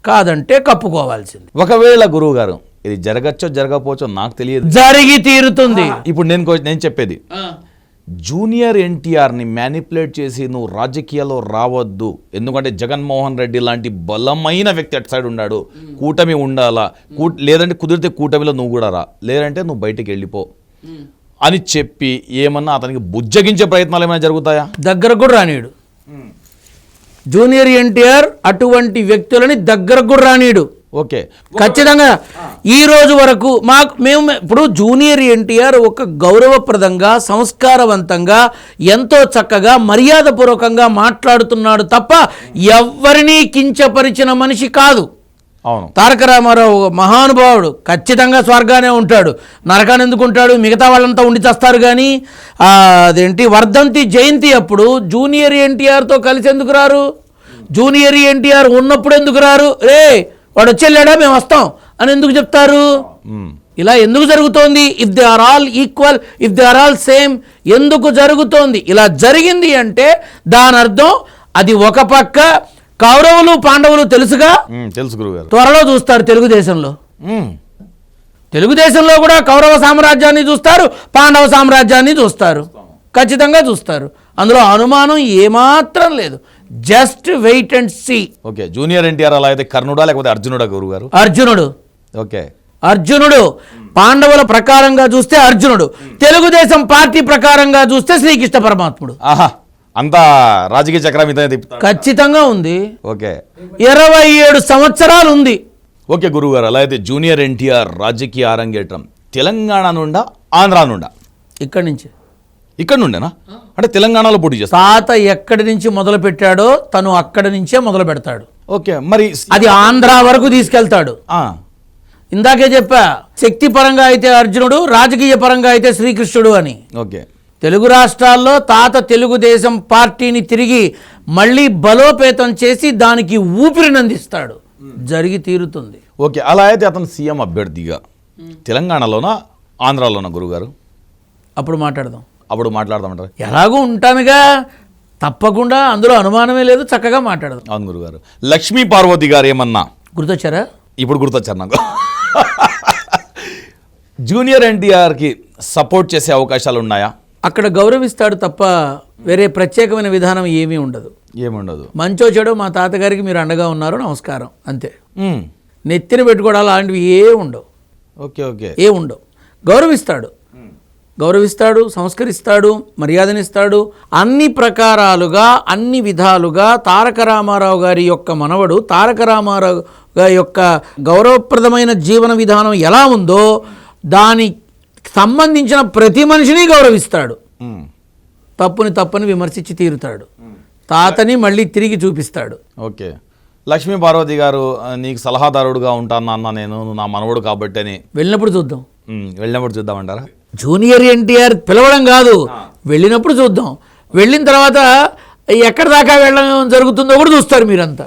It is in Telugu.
కాదంటే కప్పుకోవాల్సింది. ఒకవేళ గురువు గారు ఇది జరగచ్చో జరగకపోవచ్చో నాకు తెలియదు, జరిగి తీరుతుంది. ఇప్పుడు నేను చెప్పేది జూనియర్ ఎన్టీఆర్ని మ్యానిపులేట్ చేసి నువ్వు రాజకీయాల్లో రావద్దు, ఎందుకంటే జగన్మోహన్ రెడ్డి లాంటి బలమైన వ్యక్తి అటు సైడ్ ఉన్నాడు, కూటమి ఉండాలా, లేదంటే కుదిరితే కూటమిలో నువ్వు కూడా రా, లేదంటే నువ్వు బయటికి వెళ్ళిపో అని చెప్పి ఏమన్నా అతనికి బుజ్జగించే ప్రయత్నాలు ఏమైనా జరుగుతాయా? దగ్గరకు కూడా రానీడు జూనియర్ ఎన్టీఆర్, అటువంటి వ్యక్తులని దగ్గరకు కూడా రానీడు. ఓకే, ఖచ్చితంగా ఈ రోజు వరకు మేము ఇప్పుడు జూనియర్ ఎన్టీఆర్ ఒక గౌరవప్రదంగా, సంస్కారవంతంగా, ఎంతో చక్కగా, మర్యాదపూర్వకంగా మాట్లాడుతున్నాడు తప్ప ఎవరినీ కించపరిచిన మనిషి కాదు. అవును, తారక రామారావు మహానుభావుడు, ఖచ్చితంగా స్వర్గానే ఉంటాడు, నరకాన్ని ఎందుకు ఉంటాడు? మిగతా వాళ్ళంతా ఉండి చేస్తారు. కానీ అదేంటి వర్ధంతి జయంతి అప్పుడు జూనియర్ ఎన్టీఆర్తో కలిసి ఎందుకు రారు? జూనియర్ ఎన్టీఆర్ ఉన్నప్పుడు ఎందుకు రారు? రే వాడు వచ్చేళ్ళాడా మేము వస్తాం అని ఎందుకు చెప్తారు? ఇలా ఎందుకు జరుగుతోంది? If they are all equal, if they are all same ఎందుకు జరుగుతోంది? ఇలా జరిగింది అంటే దాని అర్థం అది ఒక పక్క కౌరవులు పాండవులు తెలుసుగా, తెలుసు గురుగారు, త్వరలో చూస్తారు తెలుగుదేశంలో కూడా కౌరవ సామ్రాజ్యాన్ని చూస్తారు, పాండవ సామ్రాజ్యాన్ని చూస్తారు, ఖచ్చితంగా చూస్తారు. అందులో అనుమానం ఏమాత్రం లేదు. Just wait and see. Okay, junior NTR అలా అయితే కర్ణుడా లేకపోతే అర్జునుడా గురుగారు? అర్జునుడు. ఓకే, అర్జునుడు. పాండవుల ప్రకారంగా చూస్తే అర్జునుడు, తెలుగుదేశం పార్టీ ప్రకారంగా చూస్తే శ్రీకృష్ణ పరమాత్ముడు. ఆహా, అంతా రాజకీయ చక్రం ఇతనే తిప్పుతాడు. ఖచ్చితంగా ఉంది. ఓకే, 27 సంవత్సరాలు ఉంది. ఓకే గురుగారు, అలా అయితే జూనియర్ ఎన్టీఆర్ రాజకీయ అరంగేట్రం తెలంగాణ నుండా ఆంధ్రా నుండా? ఇక్కడ నుండేనా? అంటే తెలంగాణలో పోటీ చేస్తా. తాత ఎక్కడి నుంచి మొదలు పెట్టాడో తను అక్కడి నుంచే మొదలు పెడతాడు. ఓకే, మరి అది ఆంధ్రా వరకు తీసుకెళ్తాడు. ఇందాకే చెప్పా, శక్తి పరంగా అయితే అర్జునుడు, రాజకీయ పరంగా అయితే శ్రీకృష్ణుడు అని. ఓకే, తెలుగు రాష్ట్రాల్లో తాత తెలుగుదేశం పార్టీని తిరిగి మళ్ళీ బలోపేతం చేసి దానికి ఊపిరినందిస్తాడు. జరిగి తీరుతుంది. ఓకే, అలా అయితే అతను సీఎం అభ్యర్థిగా తెలంగాణలోనా ఆంధ్రాలోనా గురుగారు? అప్పుడు మాట్లాడదామంటారు. ఎలాగూ ఉంటానుగా, తప్పకుండా, అందులో అనుమానమే లేదు, చక్కగా మాట్లాడదాం. అవును గురుగారు. లక్ష్మీ పార్వతి గారు ఏమన్నా గుర్తొచ్చారా? ఇప్పుడు గుర్తొచ్చారు నాకు. జూనియర్ ఎన్టీఆర్కి సపోర్ట్ చేసే అవకాశాలు ఉన్నాయా? అక్కడ గౌరవిస్తాడు తప్ప వేరే ప్రత్యేకమైన విధానం ఏమీ ఉండదు. ఏముండదు. మంచో చెడో మా తాతగారికి మీరు అండగా ఉన్నారు, నమస్కారం, అంతే. నెత్తిన పెట్టుకోవడం అలాంటివి ఉండవు. ఓకే ఓకే, ఉండవు. గౌరవిస్తాడు, సంస్కరిస్తాడు, మర్యాదనిస్తాడు. అన్ని ప్రకారాలుగా, అన్ని విధాలుగా తారక రామారావు గారి యొక్క మనవడు, తారక రామారావు గారి యొక్క గౌరవప్రదమైన జీవన విధానం ఎలా ఉందో దానికి సంబంధించిన ప్రతి మనిషిని గౌరవిస్తాడు. తప్పుని విమర్శించి తీరుతాడు. తాతని మళ్ళీ తిరిగి చూపిస్తాడు. ఓకే, లక్ష్మీ పార్వతి గారు నీకు సలహాదారుడుగా ఉంటాను అన్న, నేను నా మనవడు కాబట్టి అని వెళ్ళినప్పుడు చూద్దామంటారా? జూనియర్ ఎన్టీఆర్ పిలవడం కాదు, వెళ్ళినప్పుడు చూద్దాం. వెళ్ళిన తర్వాత ఎక్కడి దాకా వెళ్ళడం జరుగుతుందో కూడా చూస్తారు మీరంతా.